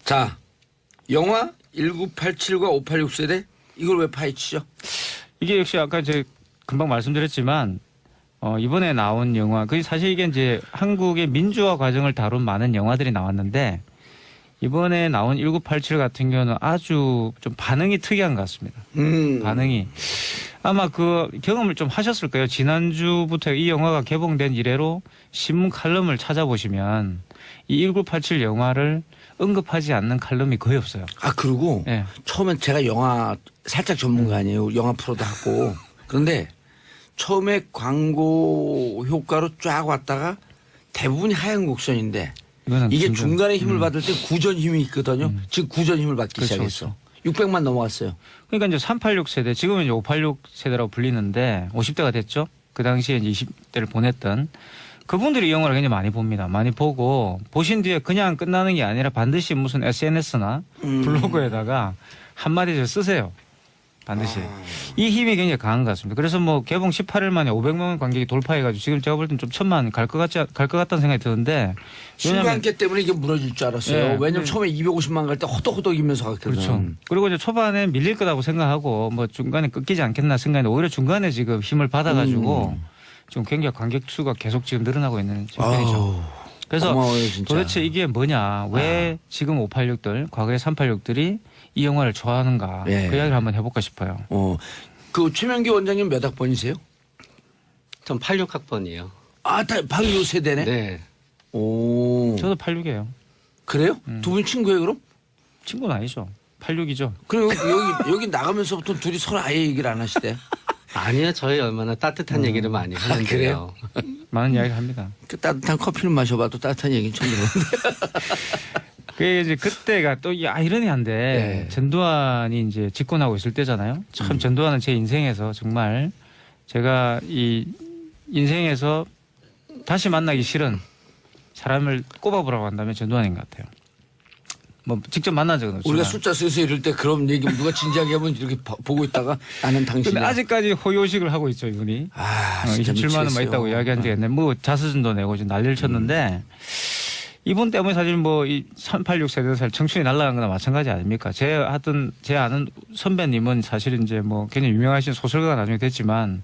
자, 영화 1987과 586 세대 이걸 왜 파헤치죠? 이게 역시 아까 이제 금방 말씀드렸지만 이번에 나온 영화, 그 사실 이게 이제 한국의 민주화 과정을 다룬 많은 영화들이 나왔는데 이번에 나온 1987 같은 경우는 아주 좀 반응이 특이한 것 같습니다. 반응이 아마 그 경험을 좀 하셨을 거예요. 지난주부터 이 영화가 개봉된 이래로 신문 칼럼을 찾아보시면 이 1987 영화를 언급하지 않는 칼럼이 거의 없어요. 아, 그리고 네. 처음엔 제가 영화 살짝 전문가 아니에요. 영화 프로도 하고. 그런데 처음에 광고 효과로 쫙 왔다가 대부분이 하얀 곡선인데 이게 중간에 힘을 받을 때 구전 힘이 있거든요. 지금 구전 힘을 받기 그렇죠, 시작했어. 600만 넘어갔어요. 그러니까 이제 386 세대, 지금은 이제 586 세대라고 불리는데 50대가 됐죠. 그 당시에 이제 20대를 보냈던 그분들이 이 영화를 굉장히 많이 봅니다. 많이 보고 보신 뒤에 그냥 끝나는 게 아니라 반드시 무슨 SNS나 블로그에다가 한마디 쓰세요. 반드시. 이 힘이 굉장히 강한 것 같습니다. 그래서 뭐 개봉 18일 만에 500만 관객이 돌파해가지고 지금 제가 볼 땐 좀 1000만 갈 것 같다는 생각이 드는데. 신관계 때문에 이게 무너질 줄 알았어요. 네. 왜냐면 처음에 250만 갈 때 호덕호덕이면서 갔거든. 그렇죠. 그리고 이제 초반에 밀릴 거라고 생각하고 뭐 중간에 끊기지 않겠나 생각했는데 오히려 중간에 지금 힘을 받아가지고 지금 굉장히 관객 수가 계속 지금 늘어나고 있는 편이죠. 그래서 고마워요, 진짜. 도대체 이게 뭐냐. 왜 지금 586들, 과거의 386들이 이 영화를 좋아하는가. 예. 그 이야기를 한번 해볼까 싶어요. 그 최명기 원장님 몇 학번이세요? 전 86학번이에요. 아, 바로 요 세대네? 네. 오. 저도 86이에요. 그래요? 두 분 친구예요, 그럼? 친구는 아니죠. 86이죠. 그리고 여기 나가면서부터 둘이 서로 아예 얘기를 안 하시대. 아니요, 저희 얼마나 따뜻한 얘기를 많이 하는데요. 많은 이야기를 합니다. 그 따뜻한 커피를 마셔봐도 따뜻한 얘기는 처음 들었는데. 그게 이제 그때가 또 아이러니한데 네. 전두환이 이제 집권하고 있을 때잖아요. 참 전두환은 제 인생에서 정말 제가 이 인생에서 다시 만나기 싫은 사람을 꼽아보라고 한다면 전두환인 것 같아요. 뭐 직접 만난 적은 없지만. 우리가 숫자 쓰서 이럴 때 그런 얘기 누가 진지하게 하면 이렇게 보고 있다가 나는 근데 당신이야. 아직까지 호요식을 하고 있죠, 이분이. 아, 진짜 27만 원만 미치겠어요. 있다고 이야기한 적이 있는데 뭐 자서전도 내고 지금 난리를 쳤는데 이분 때문에 사실 뭐 이 386 세대 살 청춘이 날아간 거나 마찬가지 아닙니까? 제 아는 선배님은 사실 이제 뭐 굉장히 유명하신 소설가가 나중에 됐지만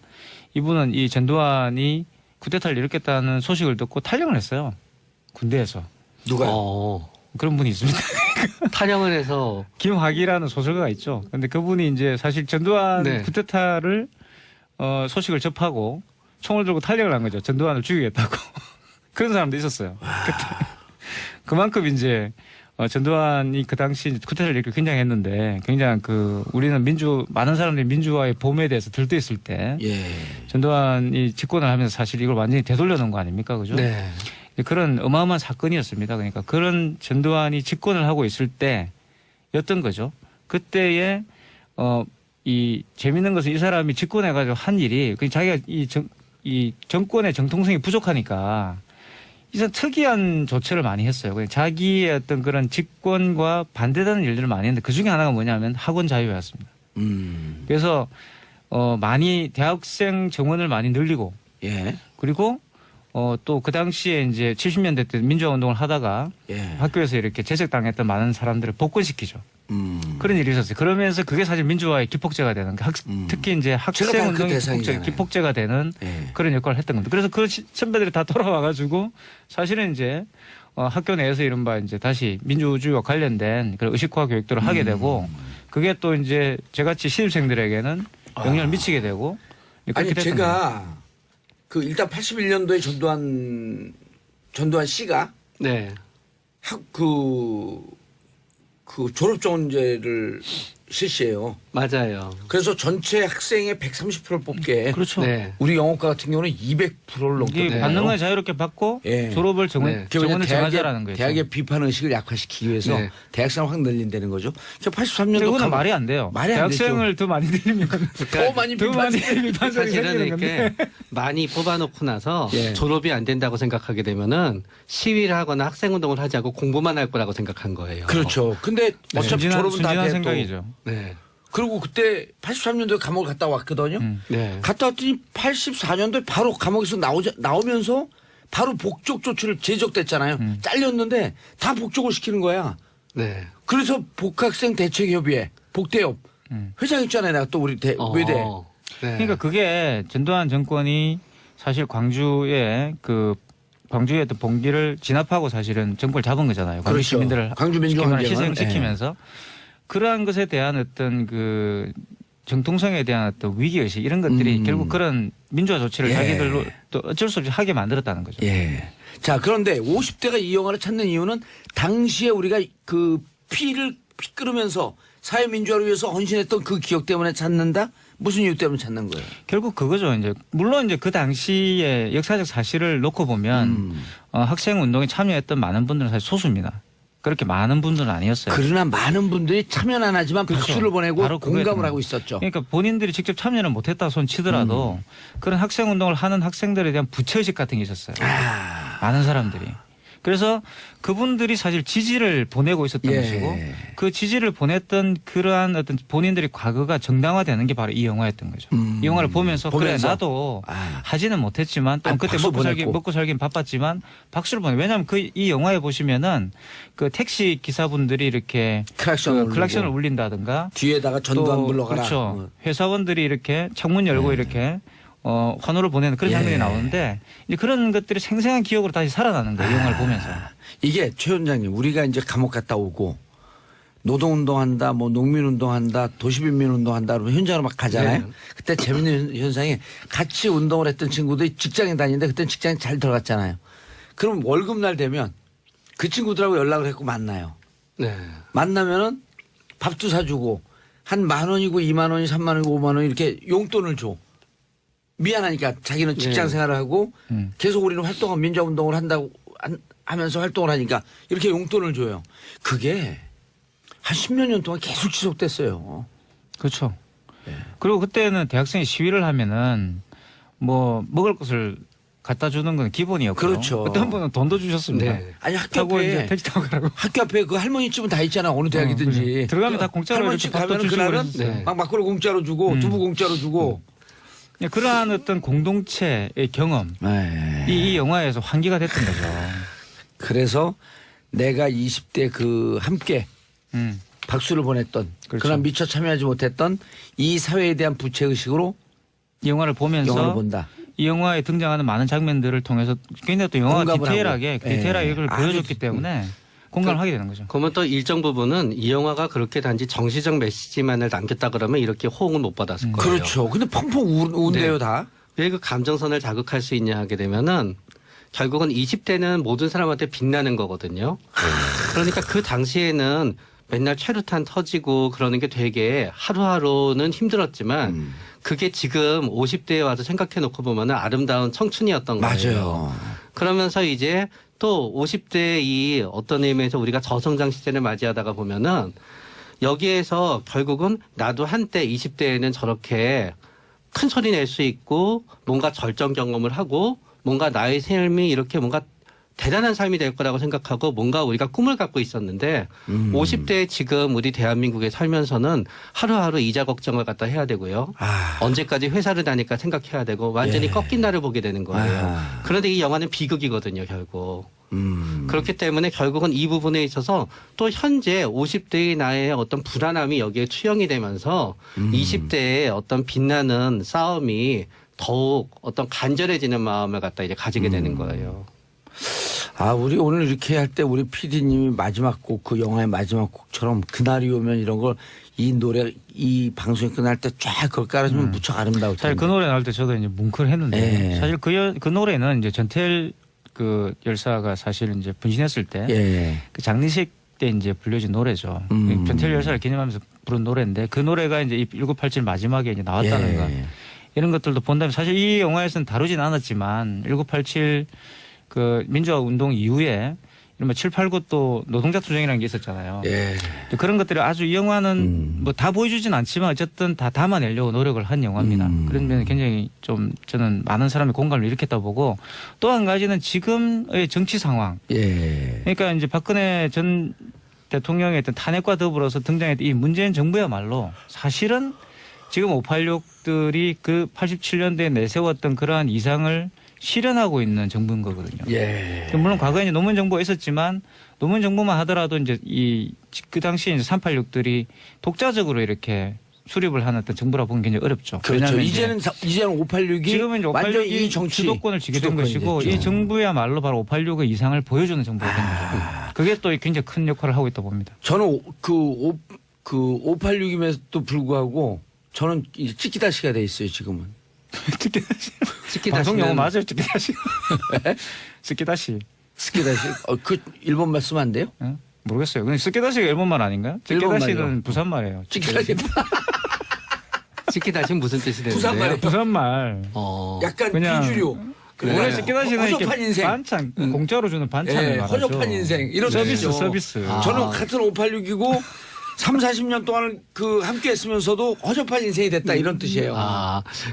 이분은 이 전두환이 쿠데타를 일으켰다는 소식을 듣고 탈영을 했어요. 군대에서. 누가요? 그런 분이 있습니다. 탈영을 해서 김학이라는 소설가가 있죠. 근데 그분이 이제 사실 전두환 네. 쿠데타를 소식을 접하고 총을 들고 탈영을 한 거죠. 전두환을 죽이겠다고. 그런 사람도 있었어요. 그때. 그만큼 이제 전두환이 그 당시 쿠데타를 일으키고 굉장했는데 굉장한 우리는 많은 사람들이 민주화의 봄에 대해서 들떠있을 때 예. 전두환이 집권을 하면서 사실 이걸 완전히 되돌려 놓은 거 아닙니까? 그죠? 네. 그런 어마어마한 사건이었습니다. 그러니까 그런 전두환이 집권을 하고 있을 때였던 거죠. 그때에 이 재밌는 것은 이 사람이 집권해가지고 한 일이 자기가 이 정권의 정통성이 부족하니까 이상 특이한 조처를 많이 했어요. 그냥 자기의 어떤 그런 집권과 반대되는 일들을 많이 했는데 그 중에 하나가 뭐냐면 학원 자유였습니다. 그래서 많이 대학생 정원을 많이 늘리고 예. 그리고 또 그 당시에 이제 70년대 때 민주화 운동을 하다가 예. 학교에서 이렇게 제적당했던 많은 사람들을 복권시키죠. 그런 일이 있었어요. 그러면서 그게 사실 민주화의 기폭제가 되는 특히 이제 학생 제가 운동의 대상이잖아요. 기폭제가 되는 예. 그런 역할을 했던 겁니다. 그래서 그 선배들이 다 돌아와가지고 사실은 이제 학교 내에서 이른바 이제 다시 민주주의와 관련된 그런 의식화 교육들을 하게 되고 그게 또 이제 저같이 신입생들에게는 영향을 미치게 되고 아니, 그렇게 됐던 거예요. 제가 일단 81년도에 전두환 씨가 네. 졸업정원제를 실시해요. 맞아요. 그래서 전체 학생의 130%를 뽑게. 그렇죠. 네. 우리 영어과 같은 경우는 200%를 넘게 이게 받는 건 자유롭게 받고 예. 졸업을 네. 정원을 정하자라는 거죠. 대학의 비판 의식을 약화시키기 위해서 네. 대학생을 확 늘린다는 거죠. 83년도 이거는 말이 안 돼요. 말이 안 대학생을 더 많이 들리면 더 많이 비판적이 사실은 생기는 이렇게 건데. 많이 뽑아놓고 나서 예. 졸업이 안 된다고 생각하게 되면은 시위를 하거나 학생운동을 하지 않고 공부만 할 거라고 생각한 거예요. 그렇죠. 근데 어차피 졸업은 다 순진한 돼 또. 생각이죠. 네. 그리고 그때 83년도에 감옥을 갔다 왔거든요. 네. 갔다 왔더니 84년도에 바로 감옥에서 나오면서 바로 복적 조치를 제적됐잖아요. 잘렸는데 다 복적을 시키는 거야. 네. 그래서 복학생 대책협의회 복대협 회장했잖아요. 내가 또 우리 외대. 네. 그러니까 그게 전두환 정권이 사실 광주에 어떤 봉기를 진압하고 사실은 정권을 잡은 거잖아요. 광주 그렇죠. 시민들을 광주 민주항쟁을 희생시키면서 그러한 것에 대한 어떤 그 정통성에 대한 어떤 위기의식 이런 것들이 결국 그런 민주화 조치를 예. 자기들로 또 어쩔 수 없이 하게 만들었다는 거죠. 예. 자, 그런데 50대가 이 영화를 찾는 이유는 당시에 우리가 그 피 끓으면서 사회민주화를 위해서 헌신했던 그 기억 때문에 찾는다? 무슨 이유 때문에 찾는 거예요? 결국 그거죠. 이제 물론 이제 그 당시에 역사적 사실을 놓고 보면 학생 운동에 참여했던 많은 분들은 사실 소수입니다. 그렇게 많은 분들은 아니었어요. 그러나 많은 분들이 참여는 안 하지만 그렇죠. 박수를 보내고 바로 그거에 공감을 대한 하고 있었죠. 그러니까 본인들이 직접 참여는 못했다 손 치더라도 그런 학생 운동을 하는 학생들에 대한 부채의식 같은 게 있었어요. 많은 사람들이. 그래서 그분들이 사실 지지를 보내고 있었던 예. 것이고 그 지지를 보냈던 그러한 어떤 본인들의 과거가 정당화되는 게 바로 이 영화였던 거죠. 이 영화를 보면서 그래 나도 하지는 못했지만 또 그때 먹고 살긴 바빴지만 박수를 보내. 왜냐하면 이 영화에 보시면은 그 택시 기사분들이 이렇게 클락션을 울린다든가 뒤에다가 전두환 불러가라. 그렇죠. 회사원들이 이렇게 창문 열고 이렇게 환호를 보내는 그런 장면이 나오는데 이제 그런 것들이 생생한 기억으로 다시 살아나는 거예요. 이 영화를 보면서. 이게 최 원장님 우리가 이제 감옥 갔다 오고 노동운동한다 뭐 농민운동한다 도시빈민운동한다 그러면 현장으로 막 가잖아요. 네. 그때 재밌는 현상이 같이 운동을 했던 친구들이 직장에 다니는데 그때 직장에 잘 들어갔잖아요. 그럼 월급날 되면 그 친구들하고 연락을 했고 만나요. 네. 만나면은 밥도 사주고 한 10,000원이고 20,000원이 30,000원이고 50,000원 이렇게 용돈을 줘. 미안하니까 자기는 직장 생활을 하고 계속 우리는 활동하고 민주화운동을 한다고 하면서 활동을 하니까 이렇게 용돈을 줘요. 그게 한 10몇 년 동안 계속 지속됐어요. 그렇죠. 그리고 그때는 대학생이 시위를 하면은 뭐 먹을 것을 갖다 주는 건 기본이었고. 그렇죠. 어떤 분은 돈도 주셨습니다. 네. 아니 학교 타고 앞에 이제 택시 타고 가라고. 학교 앞에 그 할머니 집은 다 있잖아. 어느 대학이든지. 그래. 들어가면 다 공짜로 할머니 이렇게 집 밥도 가면은 주시고 그날은 그랬어요. 막 막걸리 공짜로 주고 두부 공짜로 주고. 그러한 어떤 공동체의 경험 이 영화에서 환기가 됐던 거죠. 그래서 내가 20대 그 함께 박수를 보냈던 그렇죠. 그러나 미처 참여하지 못했던 이 사회에 대한 부채의식으로 이 영화를 보면서 영화를 본다. 이 영화에 등장하는 많은 장면들을 통해서 굉장히 또 영화가 공감을 디테일하게 하고. 예. 이걸 보여줬기 때문에 공감을 하게 되는 거죠. 그러면 또 일정 부분은 이 영화가 그렇게 단지 정치적 메시지만을 남겼다 그러면 이렇게 호응을 못 받았을 거예요. 그렇죠. 근데 펑펑 운대요 네. 다. 왜 그 감정선을 자극할 수 있냐 하게 되면은 결국은 20대는 모든 사람한테 빛나는 거거든요. 그러니까 그 당시에는 맨날 최루탄 터지고 그러는 게 되게 하루하루는 힘들었지만 그게 지금 50대에 와서 생각해 놓고 보면은 아름다운 청춘이었던 거예요. 맞아요. 그러면서 이제 또 50대 이 어떤 의미에서 우리가 저성장 시대를 맞이하다가 보면은 여기에서 결국은 나도 한때 20대에는 저렇게 큰 소리 낼 수 있고 뭔가 절정 경험을 하고 뭔가 나의 삶이 이렇게 뭔가 대단한 삶이 될 거라고 생각하고 뭔가 우리가 꿈을 갖고 있었는데 50대에 지금 우리 대한민국에 살면서는 하루하루 이자 걱정을 갖다 해야 되고요. 언제까지 회사를 다닐까 생각해야 되고 완전히 꺾인 날을 보게 되는 거예요. 그런데 이 영화는 비극이거든요, 결국. 그렇기 때문에 결국은 이 부분에 있어서 또 현재 50대의 나의 어떤 불안함이 여기에 투영이 되면서 20대의 어떤 빛나는 싸움이 더욱 어떤 간절해지는 마음을 갖다 이제 가지게 되는 거예요. 우리 오늘 이렇게 할 때 우리 PD님이 마지막 곡, 그 영화의 마지막 곡처럼 그날이 오면 이런 걸 이 노래, 이 방송이 끝날 때 쫙 그걸 깔아주면 무척 아름다울 텐데. 사실 그 노래 나올 때 저도 이제 뭉클했는데 사실 그 노래는 이제 전태일 그 열사가 사실 이제 분신했을 때 그 장례식 때 이제 불려진 노래죠. 전태일 열사를 기념하면서 부른 노래인데 그 노래가 이제 1987 마지막에 이제 나왔다는 거. 이런 것들도 본다면 사실 이 영화에서는 다루진 않았지만 1987 그 민주화 운동 이후에 이런 7, 8, 9 또 노동자 투쟁이라는 게 있었잖아요. 그런 것들이 아주 이 영화는 뭐 다 보여주진 않지만 어쨌든 다 담아내려고 노력을 한 영화입니다. 그런 면에 굉장히 좀 저는 많은 사람의 공감을 일으켰다 보고 또 한 가지는 지금의 정치 상황. 그러니까 이제 박근혜 전 대통령의 어떤 탄핵과 더불어서 등장했던 이 문재인 정부야말로 사실은 지금 586들이 그 87년대에 내세웠던 그러한 이상을 실현하고 있는 정부인 거거든요. 예. 물론 과거에 이제 노무현 정부가 있었지만 노무현 정부만 하더라도 이제 그 당시에 이제 386들이 독자적으로 이렇게 수립을 하는 어떤 정부라 보기는 굉장히 어렵죠. 그렇죠. 왜냐하면 이제는 586이 지금은 이제 완전 586이 이 정치 주도권을 쥐게 된 주도권이 것이고 됐죠. 이 정부야말로 바로 586의 이상을 보여주는 정부가 된 거죠. 그게 또 굉장히 큰 역할을 하고 있다 봅니다. 저는 그 586임에도 불구하고 저는 이제 찍기다시가 돼 있어요 지금은. 방송 용어 맞아요, 스키다시. 스키다시. 스키다시. 그 일본 말 쓰면 안 돼요? 응? 모르겠어요. 근데 스키다시가 일본말 아닌가요? 일본 스키다시는 말이요. 부산말이에요. 찍기다시. 치키다시는 무슨 뜻이 되는데요? 부산말이에요. 부산말. 약간 그냥 비주류. 원래 스키다시는 이렇게 허접한 인생. 반찬 공짜로 주는 반찬을 예, 말하죠. 허접한 인생 이런 서비스 뜻이죠. 서비스. 저는 같은 586이고 3, 40년 동안 그 함께 했으면서도 허접한 인생이 됐다 이런 뜻이에요.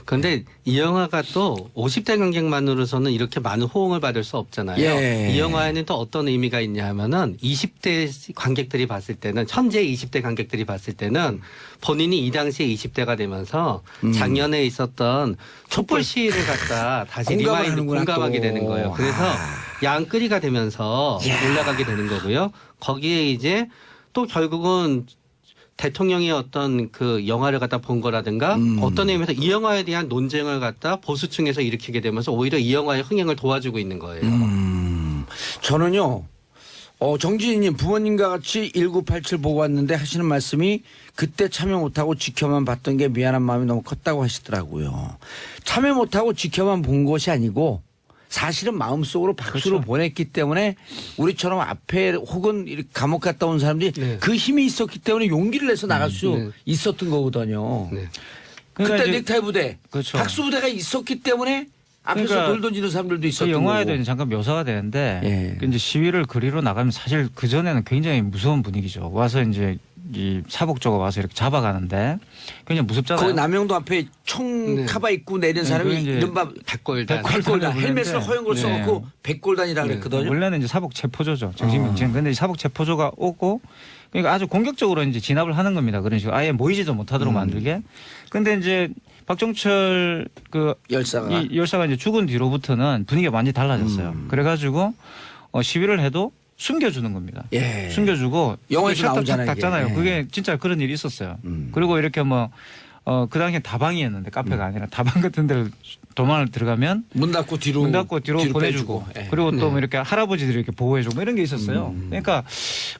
그런데 이 영화가 또 50대 관객만으로서는 이렇게 많은 호응을 받을 수 없잖아요. 예. 이 영화에는 또 어떤 의미가 있냐 하면은 20대 관객들이 봤을 때는 현재 20대 관객들이 봤을 때는 본인이 이 당시에 20대가 되면서 작년에 있었던 촛불 시위를 갖다 다시 공감을 리마인드 하는구나, 공감하게 또. 되는 거예요. 그래서 양끌이가 되면서 올라가게 되는 거고요. 거기에 이제 또 결국은 대통령의 어떤 그 영화를 갖다 본 거라든가 어떤 의미에서 이 영화에 대한 논쟁을 갖다 보수층에서 일으키게 되면서 오히려 이 영화의 흥행을 도와주고 있는 거예요. 저는요. 정진희님 부모님과 같이 1987 보고 왔는데 하시는 말씀이 그때 참여 못하고 지켜만 봤던 게 미안한 마음이 너무 컸다고 하시더라고요. 참여 못하고 지켜만 본 것이 아니고 사실은 마음속으로 박수를 그렇죠. 보냈기 때문에 우리처럼 앞에 혹은 이렇게 감옥 갔다 온 사람들이 네. 그 힘이 있었기 때문에 용기를 내서 나갈 수 네. 있었던 거거든요. 네. 그러니까 그때 이제 넥타이 부대, 그렇죠. 박수 부대가 있었기 때문에 앞에서 그러니까 돌 던지는 사람들도 그 있었던 영화에도 거고. 이제 잠깐 묘사가 되는데 예. 이제 시위를 거리로 나가면 사실 그 전에는 굉장히 무서운 분위기죠. 와서 이제 이 사복조가 와서 이렇게 잡아가는데 굉장히 무섭잖아요. 거기 남영도 앞에 총 네. 카바 입고 내린 네, 사람이 그게 이제 이른바 백골단. 백골단 헬멧을 허연 걸 네. 써놓고 백골단이라 네. 그랬거든요. 원래는 이제 사복 체포조죠. 정신병진. 근데 이 사복 체포조가 오고 그러니까 아주 공격적으로 이제 진압을 하는 겁니다. 그런 식으로 아예 모이지도 못하도록 만들게. 근데 이제 박정철 그 열사가 이 열사가 이제 죽은 뒤로부터는 분위기가 완전히 달라졌어요. 그래가지고 시위를 해도 숨겨주는 겁니다. 예. 숨겨주고 영화에서 탁탁 나오잖아요, 이게. 닫잖아요. 예. 그게 진짜 그런 일이 있었어요. 그리고 이렇게 그 당시엔 다방이었는데 카페가 아니라 다방 같은 데를 도망을 들어가면 문 닫고 뒤로 보내주고 빼주고. 예. 그리고 또 뭐 이렇게 할아버지들이 이렇게 보호해주고 뭐 이런 게 있었어요. 그러니까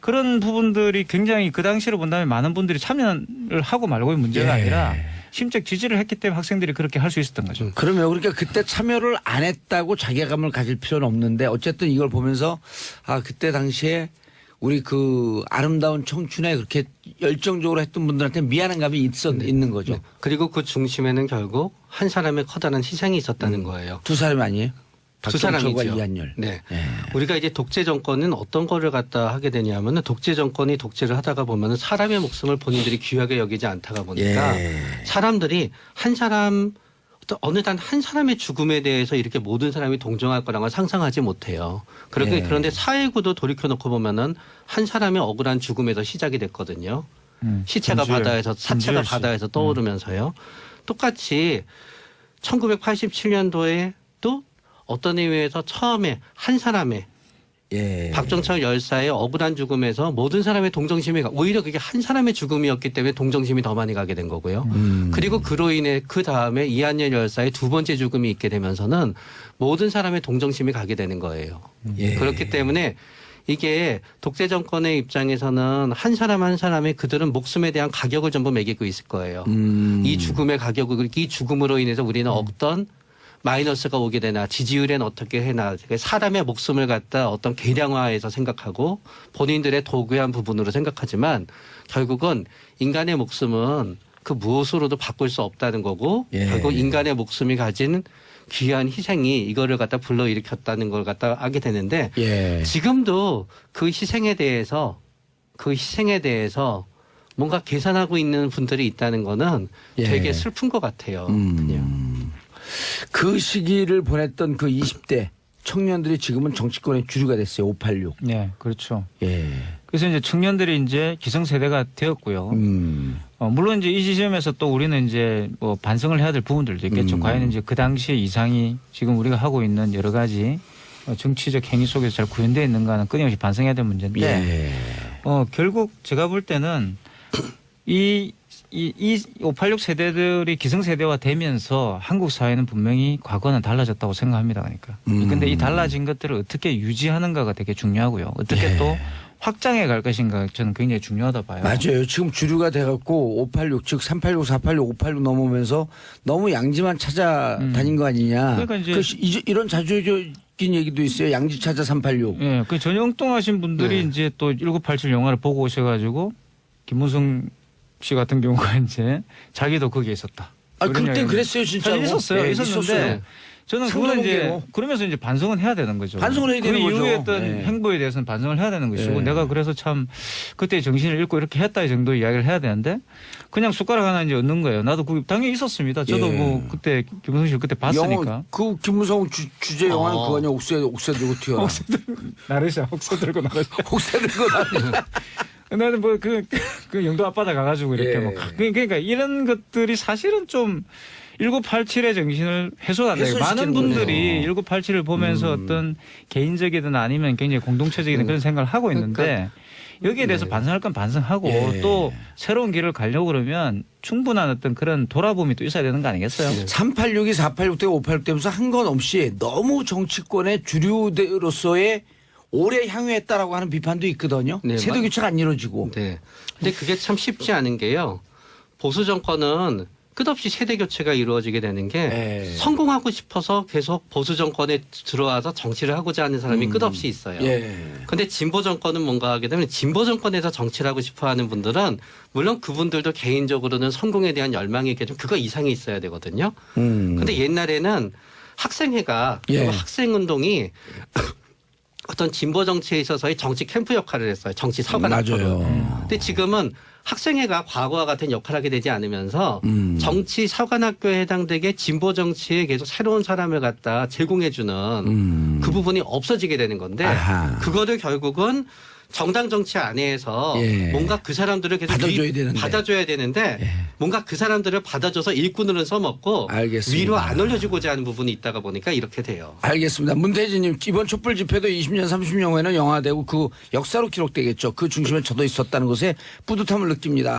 그런 부분들이 굉장히 그 당시로 본다면 많은 분들이 참여를 하고 말고의 문제가 예. 아니라 심적 지지를 했기 때문에 학생들이 그렇게 할 수 있었던 거죠. 그러면 그러니까 그때 참여를 안 했다고 자괴감을 가질 필요는 없는데 어쨌든 이걸 보면서 그때 당시에 우리 그 아름다운 청춘에 그렇게 열정적으로 했던 분들한테 미안한 감이 있는 거죠. 네. 그리고 그 중심에는 결국 한 사람의 커다란 희생이 있었다는 거예요. 두 사람이 아니에요? 두 박정철과 사람이죠. 이한열. 네. 예. 우리가 이제 독재 정권은 어떤 거를 갖다 하게 되냐면은 독재 정권이 독재를 하다가 보면은 사람의 목숨을 본인들이 귀하게 여기지 않다가 보니까 예. 사람들이 한 사람 어느 단 한 사람의 죽음에 대해서 이렇게 모든 사람이 동정할 거라는 걸 상상하지 못해요. 예. 그런데 사회구도 돌이켜놓고 보면은 한 사람의 억울한 죽음에서 시작이 됐거든요. 시체가 김주열, 바다에서 사체가 김주열 씨. 바다에서 떠오르면서요. 똑같이 1987년도에 또 어떤 의미에서 처음에 한 사람의 예. 박정철 열사의 억울한 죽음에서 모든 사람의 동정심이 오히려 그게 한 사람의 죽음이었기 때문에 동정심이 더 많이 가게 된 거고요. 그리고 그로 인해 그 다음에 이한열 열사의 두 번째 죽음이 있게 되면서는 모든 사람의 동정심이 가게 되는 거예요. 예. 그렇기 때문에 이게 독재 정권의 입장에서는 한 사람 한 사람이 그들은 목숨에 대한 가격을 전부 매기고 있을 거예요. 이 죽음의 가격을 이 죽음으로 인해서 우리는 어떤 마이너스가 오게 되나 지지율엔 어떻게 해나 사람의 목숨을 갖다 어떤 계량화해서 생각하고 본인들의 도구한 부분으로 생각하지만 결국은 인간의 목숨은 그 무엇으로도 바꿀 수 없다는 거고 예. 결국 인간의 목숨이 가진 귀한 희생이 이거를 갖다 불러일으켰다는 걸 갖다 하게 되는데 예. 지금도 그 희생에 대해서 뭔가 계산하고 있는 분들이 있다는 거는 예. 되게 슬픈 것 같아요. 그냥. 그 시기를 보냈던 그 20대 청년들이 지금은 정치권의 주류가 됐어요. 586. 네, 그렇죠. 예. 그래서 이제 청년들이 이제 기성세대가 되었고요. 물론 이제 이 지점에서 또 우리는 이제 뭐 반성을 해야 될 부분들도 있겠죠. 과연 이제 그 당시의 이상이 지금 우리가 하고 있는 여러 가지 정치적 행위 속에서 잘 구현되어 있는가는 끊임없이 반성해야 될 문제인데 예. 결국 제가 볼 때는 이 586 세대들이 기성세대화 되면서 한국 사회는 분명히 과거는 달라졌다고 생각합니다. 그러니까. 근데 이 달라진 것들을 어떻게 유지하는가가 되게 중요하고요. 어떻게 예. 또 확장해 갈 것인가 저는 굉장히 중요하다 봐요. 맞아요. 지금 주류가 돼갖고 586, 즉 386, 486, 586 넘으면서 너무 양지만 찾아다닌 거 아니냐. 그러니까 이제 이런 자주적인 얘기도 있어요. 양지 찾아 386. 예, 그 전형동하신 분들이 네. 이제 또 1987 영화를 보고 오셔가지고 김무성 씨 같은 경우가 이제 자기도 거기에 있었다. 아, 그런 그때 이야기를 그랬어요, 진짜. 사실 있었어요. 예, 있었는데 있었어요. 저는 그거는 이제 상도동계로. 그러면서 이제 반성은 해야 되는 거죠. 반성을 해야 되는 그 거죠. 이후에 어떤 예. 행보에 대해서는 반성을 해야 되는 것이고 예. 내가 그래서 참 그때 정신을 잃고 이렇게 했다 이 정도 이야기를 해야 되는데 그냥 숟가락 하나 이제 얻는 거예요. 나도 그 당연히 있었습니다. 저도 예. 뭐 그때 김무성 씨를 그때 봤으니까. 영화, 그 김무성 주제 영화는 그거 아니야. 옥새 들고 튀어라. 나르샤 혹서 들고 나르샤. 옥새 들고 나르샤. 나는 뭐 그 영도 앞바다 가가지고 이렇게 예. 뭐 그러니까 이런 것들이 사실은 좀 1987의 정신을 훼손한다. 많은 분들이 1987을 보면서 어떤 개인적이든 아니면 굉장히 공동체적인 그런 생각을 하고 있는데 여기에 대해서 반성할 건 반성하고 예. 또 새로운 길을 가려고 그러면 충분한 어떤 그런 돌아봄이 또 있어야 되는 거 아니겠어요? 386이 486 되고 586 되면서 한 건 없이 너무 정치권의 주류로서의 오래 향유했다라고 하는 비판도 있거든요. 네, 세대 교체가 안 이루어지고. 네. 근데 그게 참 쉽지 않은 게요. 보수 정권은 끝없이 세대 교체가 이루어지게 되는 게 예. 성공하고 싶어서 계속 보수 정권에 들어와서 정치를 하고자 하는 사람이 끝없이 있어요. 예. 근데 진보 정권은 뭔가 하게 되면 진보 정권에서 정치를 하고 싶어 하는 분들은 물론 그분들도 개인적으로는 성공에 대한 열망이 있게 좀 그거 이상이 있어야 되거든요. 근데 옛날에는 학생회가 예. 그리고 학생 운동이 어떤 진보 정치에 있어서의 정치 캠프 역할을 했어요. 정치 사관학교로. 맞아요. 근데 지금은 학생회가 과거와 같은 역할을 하게 되지 않으면서 정치 사관학교에 해당되게 진보 정치에 계속 새로운 사람을 갖다 제공해주는 그 부분이 없어지게 되는 건데 아하. 그거를 결국은 정당 정치 안에서 예. 뭔가 그 사람들을 계속 받아줘야 되는데. 예. 뭔가 그 사람들을 받아줘서 일꾼으로 써먹고 알겠습니다. 위로 안 올려주고자 하는 부분이 있다가 보니까 이렇게 돼요. 알겠습니다. 문태진님 이번 촛불 집회도 20년 30년 후에는 영화되고 그 역사로 기록되겠죠. 그 중심에 저도 있었다는 것에 뿌듯함을 느낍니다.